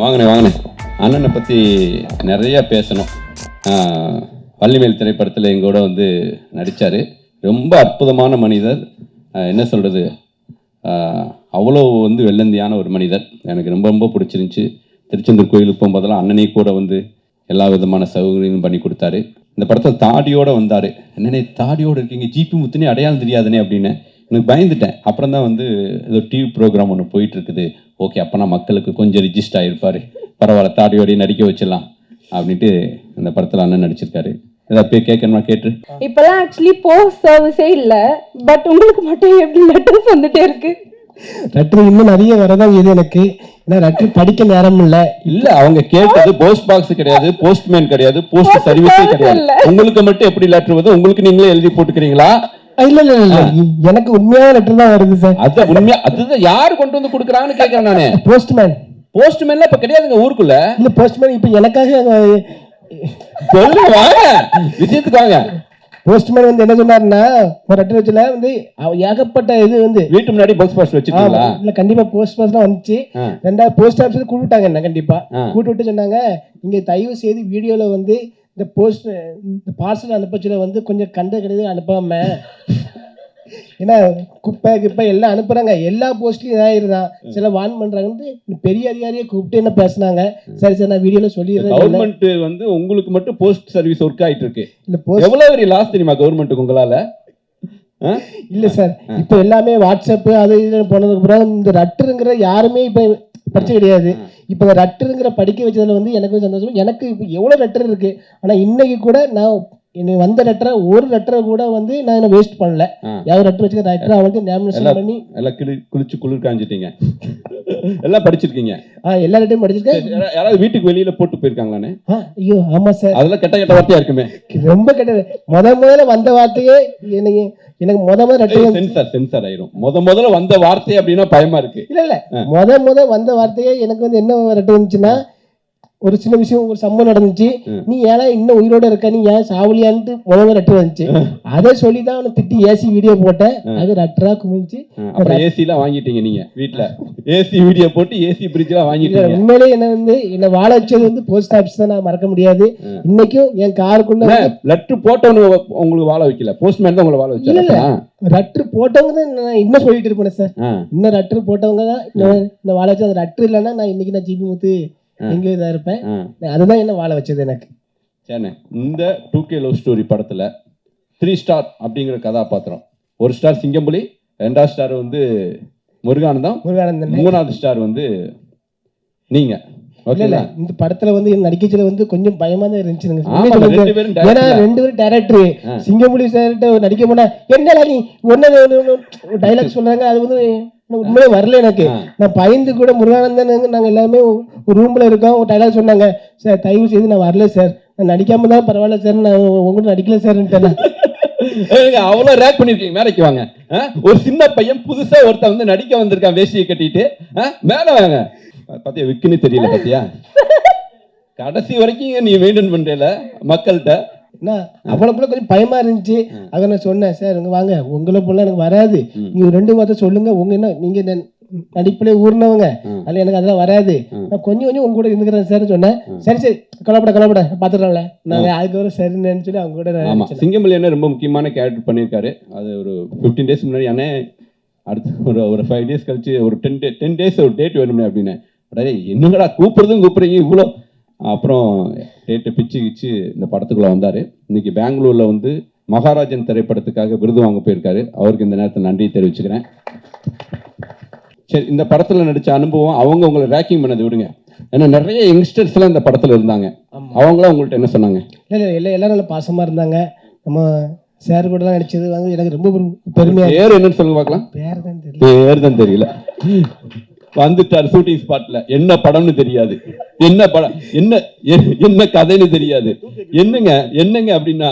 வாங்கினேன் அண்ணனை பற்றி நிறையா பேசணும். வள்ளிமேல் திரைப்படத்தில் எங்கூட வந்து நடித்தார். ரொம்ப அற்புதமான மனிதர். என்ன சொல்கிறது, அவ்வளோ வந்து வெள்ளந்தியான ஒரு மனிதர். எனக்கு ரொம்ப ரொம்ப பிடிச்சிருந்துச்சி. திருச்செந்தூர் கோயிலுக்கு போகும்போதெல்லாம் அண்ணனே கூட வந்து எல்லா விதமான சௌகரியங்களும் பண்ணி கொடுத்தாரு. இந்த படத்தில் தாடியோடு வந்தார். என்னன்னே தாடியோடு இருக்கீங்க, ஜிபி முத்துனே அடையாளம் தெரியாதுனே அப்படின்னு எனக்கு பயந்துட்டேன். அப்புறம் தான் வந்து ஏதோ டிவி ப்ரோக்ராம் ஒன்று போயிட்டுருக்குது. ஓகே, அப்போனா மக்களுக்கு கொஞ்சம் ரிஜிஸ்ட் ஆகிருப்பார், பரவாயில்ல தாடியோடையே நடிக்க வச்சிடலாம் அப்படின்ட்டு இந்த படத்தில் அண்ணன் நடிச்சிருக்காரு. ஏதாவது போய் கேட்கணுமா கேட்டு. இப்போலாம் ஆக்சுவலி போஸ்ட் சர்வீஸே இல்லை, பட் உங்களுக்கு மட்டும் எப்படி லெட்டர்ஸ் வந்துட்டே இருக்கு? லெட்டர் இன்னும் நிறைய வரதான் இது எனக்கு. ஏன்னா லெட்டர் படிக்க நேரம் இல்லை. அவங்க கேட்டது போஸ்ட் பாக்ஸ் கிடையாது, போஸ்ட்மேன் கிடையாது, போஸ்ட் சர்வீஸே கிடையாது. உங்களுக்கு மட்டும் எப்படி லெட்டர் வருது? உங்களுக்கு நீங்களே எழுதி போட்டுக்கிறீங்களா? இல்ல இல்ல இல்ல, எனக்கு உண்மையான லெட்டர் தான் வருது சார். அது உண்மையா? அதுதான் யாரு கொண்டு வந்து கொடுக்குறாங்கன்னு கேட்கறேன் நானு. போஸ்ட்மேன். போஸ்ட்மேன்ல இப்ப கிடையாதுங்க ஊருக்குள்ள. இல்ல போஸ்ட்மேன் இப்ப எனக்காக சொல்லுங்க, வாங்க விஷயத்துக்கு வாங்க. போஸ்ட்மேன் வந்து என்ன சொன்னாருன்னா, ஒரு லெட்டர் வச்சுல வந்து ஏகப்பட்ட இது வந்து வீட்டு முன்னாடி போஸ்ட் பாக்ஸ் வச்சுட்டீங்களா? இல்ல கண்டிப்பா போஸ்ட் பாக்ஸ் தான் வந்துச்சு. ரெண்டாவது போஸ்ட் ஆஃபீஸ்ல கூப்பிட்டாங்க என்ன, கண்டிப்பா கூப்பிட்டு விட்டு சொன்னாங்க, நீங்க தயவு செய்து வீடியோல வந்து இந்த போஸ்ட் இந்த பார்சல் அனுப்பச்சுல வந்து கொஞ்சம் கண்ட கிடையாது அனுப்பாம, ஏன்னா குப்பை கிப்பை எல்லாம் அனுப்புறாங்க, எல்லா போஸ்ட்லயும் இதாயிருதான், சில வான் பண்றாங்கன்னு பெரிய அதிகாரியை கூப்பிட்டு என்ன பேசினாங்க. சரி சார் நான் வீடியோல சொல்லிடுறேன். கவர்மெண்ட் வந்து உங்களுக்கு மட்டும் போஸ்ட் சர்வீஸ் ஒர்க் ஆயிட்டு இருக்கு. இல்ல எவ்வளவு பெரிய லாஸ் தெரியுமா கவர்மெண்ட்டுக்கு உங்களால? இல்ல சார், இப்ப எல்லாமே வாட்ஸ்அப் அது இது போனதுக்கு அப்புறம் இந்த லெட்டருங்கிற யாருமே இப்ப படிச்ச கிடையாது. இப்ப லெட்டருங்கிற படிக்க வச்சதுல வந்து எனக்கு சந்தோஷம். எனக்கு இப்ப எவ்வளவு லெட்டர் இருக்கு, ஆனா இன்னைக்கு கூட நான் எனக்கு வந்த லெட்டரை ஒரு லெட்டரை கூட வந்து நான் என்ன வேஸ்ட் பண்ணல. யாவது லெட்டர் வச்சுக்க லெட்டர் அவங்களுக்கு நேமினேஷன் பண்ணி எல்லாம் குளிச்சு குளிர் காஞ்சிட்டீங்க. எல்லாம் படிச்சிருக்கீங்க? எல்லா லெட்டரும் படிச்சிருக்கேன். யாராவது வீட்டுக்கு வெளியில போட்டு போயிருக்காங்களானே? ஐயோ ஆமா சார், அதெல்லாம் கெட்ட கெட்ட வார்த்தையா இருக்குமே. ரொம்ப கெட்டது. முதல்ல வந்த வார்த்தையே எனக்கு முதல்ல லெட்டர் சென்சார் ஆயிரும். முதல்ல வந்த வார்த்தை அப்படின்னா பயமா இருக்கு. இல்ல முதல் வந்த வார்த்தையே எனக்கு வந்து என்ன லெட்டர் வந்துச்சுன்னா, ஒரு சின்ன விஷயம், ஒரு சம்பவம் நடந்துச்சு, நீ ஏன்னா இன்னும் உயிரோட இருக்க, நீ ஏன் சாவலியான்ட்டு முதல்ல லெட்டர் வந்துச்சு. அதை சொல்லிதான் அவனை திட்டி ஏசி வீடியோ போட்டேன். அது லெட்டரா குமிச்சு அப்புறம் ஏசி எல்லாம் வாங்கிட்டீங்க நீங்க வீட்டுல. ஏசி வீடியோ போட்டு ஏசி பிரிட்ஜ் எல்லாம் வாங்கிட்டீங்க. உண்மையிலே என்ன வந்து என்ன வாழ வச்சது வந்து போஸ்ட் ஆபீஸ் தான், நான் மறக்க முடியாது. இன்னைக்கும் என் காருக்குள்ள லெட்டர் போட்டவனு உங்களுக்கு வாழ வைக்கல, போஸ்ட்மேன் தான் உங்களை வாழ வச்சாங்க. லெட்டர் போட்டவங்க தான் நான் இன்னும் சொல்லிட்டு இருப்பேன் சார். இன்னும் லெட்டர் போட்டவங்க தான் என்ன வாழ வச்சு. அந்த லெட்டர் இல்லைன்னா நான் இன்னைக்கு நான் ஜிபி முத்து எங்க இதா இருப்பேன். அதுதான் என்ன வாழ வச்சது எனக்கு. சரி, இந்த 2K லவ் ஸ்டோரி படத்துல 3 ஸ்டார் அப்படிங்கிற கதாபாத்திரம். 1 ஸ்டார் சிங்கம்புலி, 2வது ஸ்டார் வந்து முருகானந்தம், 3வது ஸ்டார் வந்து நீங்க. இந்த படத்துல வந்து நடிக்கச்சில வந்து கொஞ்சம் பயமா தான் இருந்துச்சு. ஏன்னா 2 பேரும் டைரக்டர். சிங்கம்புலி சார்கிட்ட நடிக்க போனா என்ன நீ ஒன்னு டைலாக் சொல்றாங்க, அது வந்து உண்மையிலே வரல எனக்கு. நான் பயந்து கூட முருகானந்தன் நாங்க எல்லாமே ஒரு ரூம்ல இருக்கோம், ஒரு டைலாக் சொன்னாங்க, சார் தயவு செய்து நான் வரல சார், நான் நடிக்காம தான் பரவாயில்ல சார், நான் உங்கள்கிட்ட நடிக்கல சார். அவ்வளவு ரேக் பண்ணிருக்கீங்க. மேலைக்கு வாங்க. ஒரு சின்ன பையன் புதுசா ஒருத்தன் வந்து நடிக்க வந்திருக்கான் வேஷ்டியை கட்டிட்டு. மேல வாங்க. பாத்தியா விக்குன்னு தெரியல, பாத்தியா கடைசி வரைக்கும் நீ மெயின்டைன் பண்றல மக்கள்கிட்ட. அவ்வளவு கொஞ்சம் பயமா இருந்துச்சு. அதை நான் சொன்னேன், சார் இங்க வாங்க, உங்களை போல எனக்கு வராது, நீங்க 2 வார்த்தை சொல்லுங்க, உங்க என்ன நீங்க நடிப்புல ஊர்னவங்க, அதுல எனக்கு அதெல்லாம் வராது, நான் கொஞ்சம் உங்க கூட இருந்துக்கிறேன் சார் சொன்னேன். சரி சரி கவலைப்பட பாத்துக்கலாம்ல நாங்க, அதுக்கப்புறம் சரின்னு சொல்லி அவங்க கூட. சிங்கம்புலி என்ன ரொம்ப முக்கியமான கேரக்டர் பண்ணியிருக்காரு. அது ஒரு 15 டேஸ் முன்னாடி அண்ணே அடுத்து ஒரு 5 டேஸ் கழிச்சு ஒரு 10 டேஸ் ஒரு டேட் வேணுமே அப்படின்னு. என்னங்கடா கூப்பிடுறீங்க இவ்வளோ. அப்புறம் டேட்டை பிச்சு இந்த படத்துக்குள்ள வந்தாரு. இன்னைக்கு பெங்களூர்ல வந்து மகாராஜன் திரைப்படத்துக்காக விருது வாங்க போயிருக்காரு. அவருக்கு இந்த நேரத்தில் நன்றி தெரிவிச்சுக்கிறேன். சரி, இந்த படத்துல நடிச்ச அனுபவம், அவங்க உங்களை ரேக்கிங் பண்ணது விடுங்க, ஏன்னா நிறைய யங்ஸ்டர்ஸ் எல்லாம் இந்த படத்துல இருந்தாங்க. அவங்களாம் உங்கள்கிட்ட என்ன சொன்னாங்க? இல்லை எல்லாரும் நல்ல பாசமா இருந்தாங்க. நம்ம சார் கூட தான் நடிச்சது வந்து எனக்கு ரொம்ப பெருமையா. பேர் என்னன்னு சொல்லுங்க பார்க்கலாம். பேர் தான் தெரியல. வந்துட்டார் ஷூட்டிங் ஸ்பாட்ல. என்ன படம்னு தெரியாது, என்ன படம் என்ன கதைன்னு தெரியாது. என்னங்க அப்படின்னா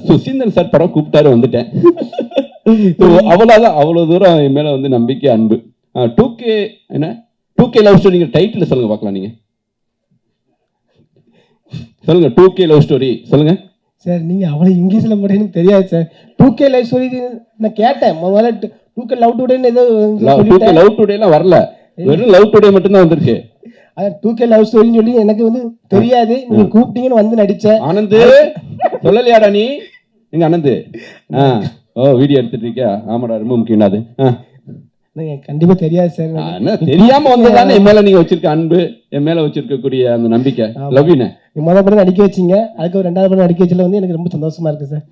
சுசீந்திரன் சார் படம் கூப்பிட்டாரு, வந்துட்டேன். அவ்வளவுதான். அவ்வளவு தூரம் என் மேல வந்து நம்பிக்கை, அன்பு. 2K லவ் ஸ்டோரி டைட்டில் சொல்லுங்க பார்க்கலாம். நீங்க சொல்லுங்க. 2K லவ் ஸ்டோரி சொல்லுங்க சார். நீங்க அவ்வளவு இங்கிலீஷ்ல போட்டீங்கன்னு தெரியாது சார். 2K லவ் ஸ்டோரி நான் கேட்டேன். முதல்ல 2K லவ் டுடேன்னு ஏதோ 2K லவ் டுடே எல்லாம் வரல, வெறும் லவ் டுடே மட்டும் தான் வந்திருக்கு. அதான் 2K லவ் ஸ்டோரின்னு சொல்லி எனக்கு வந்து தெரியாது, நீங்க கூப்பிட்டீங்கன்னு வந்து நடிச்சேன். ஆனந்த் சொல்லலையாடா நீ? எங்க ஆனந்த்? ஓ வீடியோ எடுத்துட்டு இருக்கியா? ஆமாடா, ரொம்ப முக்கியம் அது. கண்டிப்பா தெரியாது சார். என்ன தெரியாம வந்ததானே என் மேல நீங்க வச்சிருக்க அன்பு, என் மேல வச்சிருக்கக்கூடிய அந்த நம்பிக்கை. Love you. முதல் படம் நடிக்க வச்சீங்க, அதுக்கு ஒரு 2வது படம் நடிக்க வச்சதுல வந்து எனக்கு ரொம்ப சந்தோஷமா இருக்கு சார்.